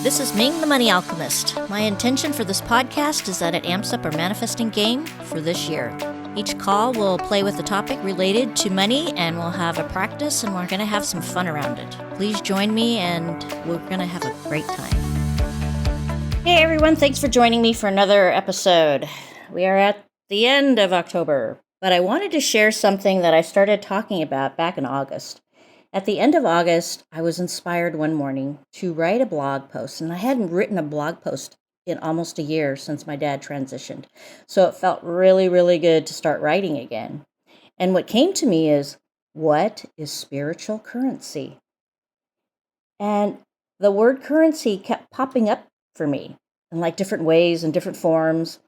This is Ming the Money Alchemist. My intention for this podcast is that it amps up our manifesting game for this year. Each call will play with a topic related to money, and we'll have a practice, and we're going to have some fun around it. Please join me, and we're going to have a great time. Hey everyone, thanks for joining me for another episode. We are at the end of October, but I wanted to share something that I started talking about back in August. At the end of August, I was inspired one morning to write a blog post, and I hadn't written a blog post in almost a year since my dad transitioned. So it felt really, really good to start writing again. And what came to me is, what is spiritual currency? And the word currency kept popping up for me in like different ways and different forms.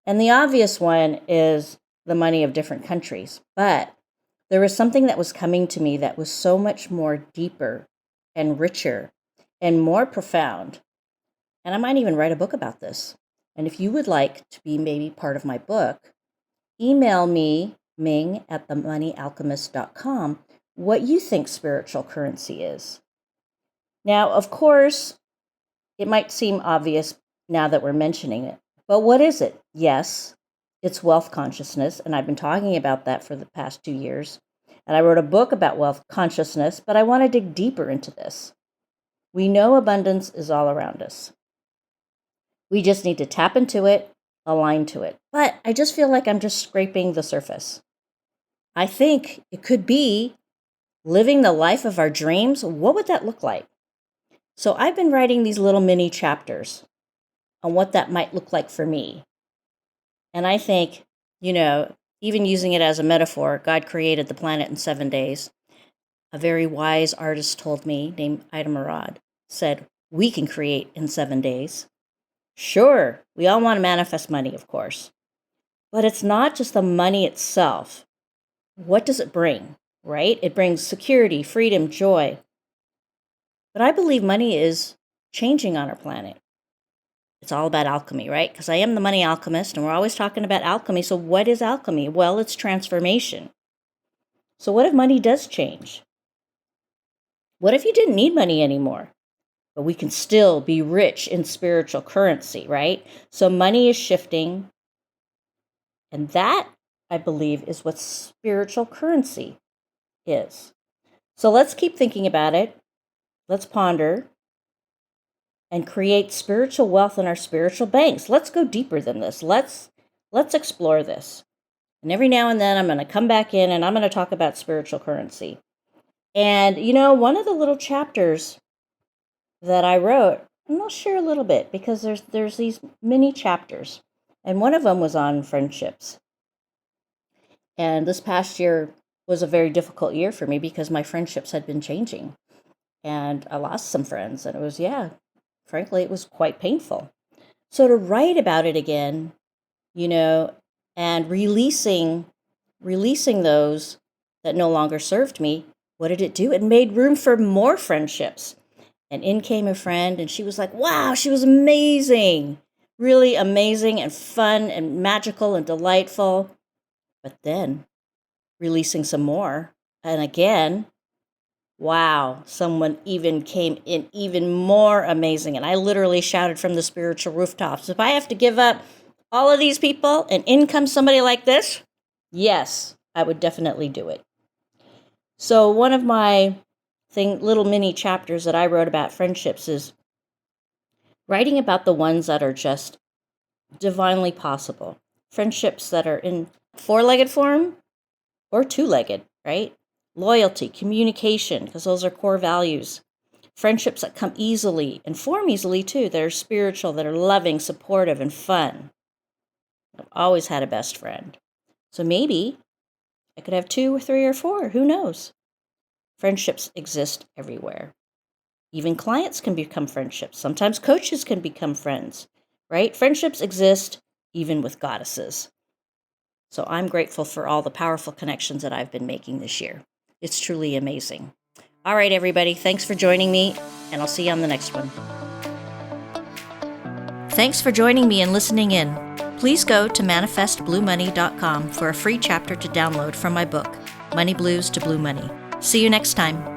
And the obvious one is the money of different countries. But there was something that was coming to me that was so much more deeper and richer and more profound. And I might even write a book about this. And if you would like to be maybe part of my book, email me, ming@themoneyalchemist.com, what you think spiritual currency is. Now, of course, it might seem obvious now that we're mentioning it, but what is it? Yes, it's wealth consciousness, and I've been talking about that for the past 2 years. And I wrote a book about wealth consciousness, but I want to dig deeper into this. We know abundance is all around us. We just need to tap into it, align to it. But I just feel like I'm just scraping the surface. I think it could be living the life of our dreams. What would that look like? So I've been writing these little mini chapters on what that might look like for me. And I think, even using it as a metaphor, God created the planet in 7 days. A very wise artist told me, named Ida Murad, said, we can create in 7 days. Sure, we all want to manifest money, of course. But it's not just the money itself. What does it bring, right? It brings security, freedom, joy. But I believe money is changing on our planet. It's all about alchemy, right? Because I am the money alchemist, and we're always talking about alchemy. So what is alchemy? Well, it's transformation. So what if money does change? What if you didn't need money anymore? But we can still be rich in spiritual currency, right? So money is shifting. And that, I believe, is what spiritual currency is. So let's keep thinking about it. Let's ponder and create spiritual wealth in our spiritual banks. Let's go deeper than this. Let's explore this. And every now and then I'm going to come back in and I'm going to talk about spiritual currency. And, one of the little chapters that I wrote, and I'll share a little bit because there's these mini chapters. And one of them was on friendships. And this past year was a very difficult year for me because my friendships had been changing. And I lost some friends, and it was, frankly, it was quite painful. So to write about it again, and releasing those that no longer served me, what did it do? It made room for more friendships. And in came a friend, and she was like, wow, she was amazing, really amazing and fun and magical and delightful. But then releasing some more, and again, wow, someone even came in even more amazing. And I literally shouted from the spiritual rooftops, if I have to give up all of these people and in comes somebody like this, yes, I would definitely do it. So one of my little mini chapters that I wrote about friendships is writing about the ones that are just divinely possible. Friendships that are in 4-legged form or 2-legged, right? Loyalty, communication, because those are core values. Friendships that come easily and form easily too, that are spiritual, that are loving, supportive, and fun. I've always had a best friend. So maybe I could have 2 or 3 or 4, who knows? Friendships exist everywhere. Even clients can become friendships. Sometimes coaches can become friends, right? Friendships exist even with goddesses. So I'm grateful for all the powerful connections that I've been making this year. It's truly amazing. All right, everybody, thanks for joining me, and I'll see you on the next one. Thanks for joining me and listening in. Please go to manifestbluemoney.com for a free chapter to download from my book, Money Blues to Blue Money. See you next time.